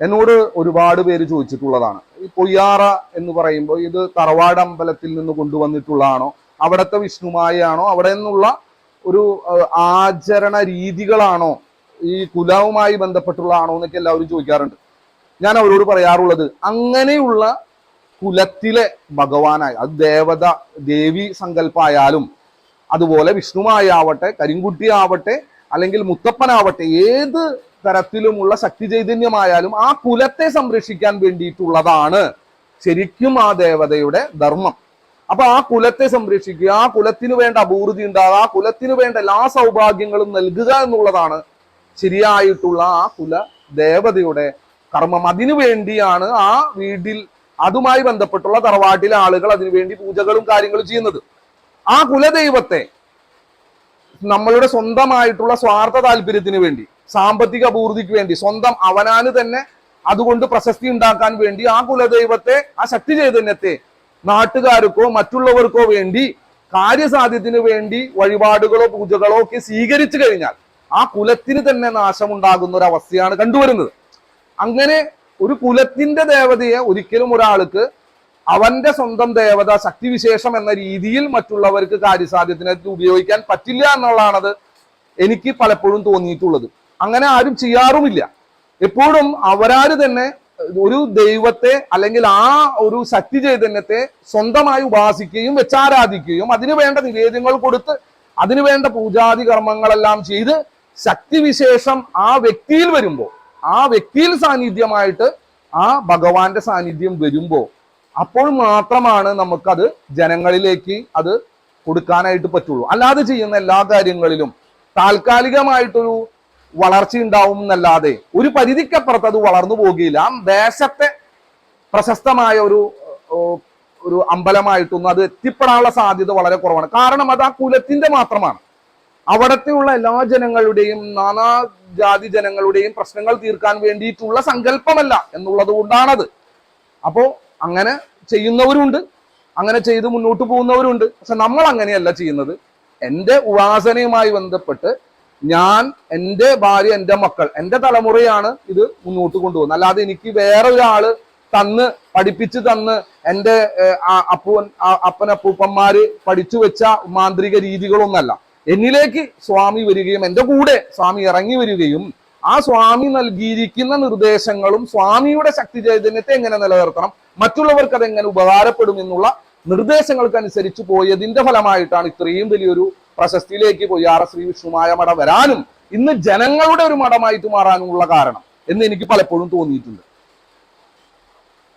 എന്നോട് ഒരുപാട് പേര് ചോദിച്ചിട്ടുള്ളതാണ്. ഈ പൊയ്യാറ എന്ന് പറയുമ്പോൾ ഇത് തറവാട് അമ്പലത്തിൽ നിന്ന് കൊണ്ടുവന്നിട്ടുള്ളതാണോ, അവിടുത്തെ വിഷ്ണുമായാണോ, അവിടെ നിന്നുള്ള ഒരു ആചരണ രീതികളാണോ, ഈ കുലവുമായി ബന്ധപ്പെട്ടുള്ളതാണോ എന്നൊക്കെ എല്ലാവരും ചോദിക്കാറുണ്ട്. ഞാൻ അവരോട് പറയാറുള്ളത്, അങ്ങനെയുള്ള കുലത്തിലെ ഭഗവാനായി, അത് ദേവത ദേവി സങ്കല്പമായാലും അതുപോലെ വിഷ്ണുമായാവട്ടെ, കരിങ്കുട്ടി ആവട്ടെ, അല്ലെങ്കിൽ മുത്തപ്പനാവട്ടെ, ഏത് തരത്തിലുമുള്ള ശക്തി ചൈതന്യമായാലും ആ കുലത്തെ സംരക്ഷിക്കാൻ വേണ്ടിയിട്ടുള്ളതാണ് ശരിക്കും ആ ദേവതയുടെ ധർമ്മം. അപ്പൊ ആ കുലത്തെ സംരക്ഷിക്കുക, ആ കുലത്തിന് വേണ്ട അഭിവൃദ്ധി ഉണ്ടാകുക, ആ കുലത്തിന് വേണ്ട എല്ലാ സൗഭാഗ്യങ്ങളും നൽകുക എന്നുള്ളതാണ് ശരിയായിട്ടുള്ള ആ കുല ദേവതയുടെ കർമ്മം. അതിനു വേണ്ടിയാണ് ആ വീട്ടിൽ അതുമായി ബന്ധപ്പെട്ടുള്ള തറവാട്ടിലെ ആളുകൾ അതിനുവേണ്ടി പൂജകളും കാര്യങ്ങളും ചെയ്യുന്നത്. ആ കുലദൈവത്തെ നമ്മളുടെ സ്വന്തമായിട്ടുള്ള സ്വാർത്ഥ താല്പര്യത്തിന് വേണ്ടി, സാമ്പത്തിക അഭിവൃദ്ധിക്ക് വേണ്ടി, സ്വന്തം അവനാന് തന്നെ അതുകൊണ്ട് പ്രശസ്തി ഉണ്ടാക്കാൻ വേണ്ടി ആ കുലദൈവത്തെ, ആ ശക്തി ചൈതന്യത്തെ നാട്ടുകാർക്കോ മറ്റുള്ളവർക്കോ വേണ്ടി കാര്യസാധ്യത്തിന് വേണ്ടി വഴിപാടുകളോ പൂജകളോ ഒക്കെ സ്വീകരിച്ചു കഴിഞ്ഞാൽ ആ കുലത്തിന് തന്നെ നാശമുണ്ടാകുന്ന ഒരു അവസ്ഥയാണ് കണ്ടുവരുന്നത്. അങ്ങനെ ഒരു കുലത്തിന്റെ ദേവതയെ ഒരിക്കലും ഒരാൾക്ക് അവന്റെ സ്വന്തം ദേവത ശക്തിവിശേഷം എന്ന രീതിയിൽ മറ്റുള്ളവർക്ക് കാര്യസാധ്യത്തിനായിട്ട് ഉപയോഗിക്കാൻ പറ്റില്ല എന്നുള്ളതാണത് എനിക്ക് പലപ്പോഴും തോന്നിയിട്ടുള്ളത്. അങ്ങനെ ആരും ചെയ്യാറുമില്ല. എപ്പോഴും അവരാര് തന്നെ ഒരു ദൈവത്തെ അല്ലെങ്കിൽ ആ ഒരു ശക്തി ചൈതന്യത്തെ സ്വന്തമായി ഉപാസിക്കുകയും വെച്ചാരാധിക്കുകയും അതിനു വേണ്ട നിവേദ്യങ്ങൾ കൊടുത്ത് അതിനു വേണ്ട പൂജാതി കർമ്മങ്ങളെല്ലാം ചെയ്ത് ശക്തിവിശേഷം ആ വ്യക്തിയിൽ വരുമ്പോൾ, ആ വ്യക്തിയിൽ സാന്നിധ്യമായിട്ട് ആ ഭഗവാന്റെ സാന്നിധ്യം വരുമ്പോൾ അപ്പോൾ മാത്രമാണ് നമുക്കത് ജനങ്ങളിലേക്ക് അത് കൊടുക്കാനായിട്ട് പറ്റുള്ളൂ. അല്ലാതെ ചെയ്യുന്ന എല്ലാ കാര്യങ്ങളിലും താൽക്കാലികമായിട്ടൊരു വളർച്ച ഉണ്ടാവും എന്നല്ലാതെ ഒരു പരിധിക്കപ്പുറത്ത് അത് വളർന്നു പോകുകയില്ല. ആ ദേശത്തെ പ്രശസ്തമായ ഒരു അമ്പലമായിട്ടൊന്നും അത് എത്തിപ്പെടാനുള്ള സാധ്യത വളരെ കുറവാണ്. കാരണം അത് ആ കുലത്തിന്റെ മാത്രമാണ്. അവിടത്തെയുള്ള എല്ലാ ജനങ്ങളുടെയും നാനാ ജാതി ജനങ്ങളുടെയും പ്രശ്നങ്ങൾ തീർക്കാൻ വേണ്ടിയിട്ടുള്ള സങ്കല്പമല്ല എന്നുള്ളത് കൊണ്ടാണത്. അപ്പോ അങ്ങനെ ചെയ്യുന്നവരുണ്ട്, അങ്ങനെ ചെയ്ത് മുന്നോട്ട് പോകുന്നവരുണ്ട്. പക്ഷെ നമ്മൾ അങ്ങനെയല്ല ചെയ്യുന്നത്. എൻ്റെ ഉപാസനയുമായി ബന്ധപ്പെട്ട് ഞാൻ, എൻ്റെ ഭാര്യ, എൻ്റെ മക്കൾ, എൻ്റെ തലമുറയാണ് ഇത് മുന്നോട്ട് കൊണ്ടുപോകുന്നത്. അല്ലാതെ എനിക്ക് വേറെ ഒരാള് തന്ന് പഠിപ്പിച്ച് തന്ന് എൻ്റെ അപ്പനപ്പൂപ്പന്മാര് പഠിച്ചു വെച്ച മാന്ത്രിക രീതികളൊന്നല്ല. എന്നിലേക്ക് സ്വാമി വരികയും എൻ്റെ കൂടെ സ്വാമി ഇറങ്ങി വരികയും ആ സ്വാമി നൽകിയിരിക്കുന്ന നിർദ്ദേശങ്ങളും സ്വാമിയുടെ ശക്തി ചൈതന്യത്തെ എങ്ങനെ നിലനിർത്തണം, മറ്റുള്ളവർക്ക് അതെങ്ങനെ ഉപകാരപ്പെടും എന്നുള്ള നിർദ്ദേശങ്ങൾക്കനുസരിച്ച് പോയതിന്റെ ഫലമായിട്ടാണ് ഇത്രയും വലിയൊരു പ്രശസ്തിയിലേക്ക് പൊയ്യാറ ശ്രീ വിഷ്ണുമായ മഠം വരാനും ഇന്ന് ജനങ്ങളുടെ ഒരു മഠമായിട്ട് മാറാനുമുള്ള കാരണം എന്ന് എനിക്ക് പലപ്പോഴും തോന്നിയിട്ടുണ്ട്.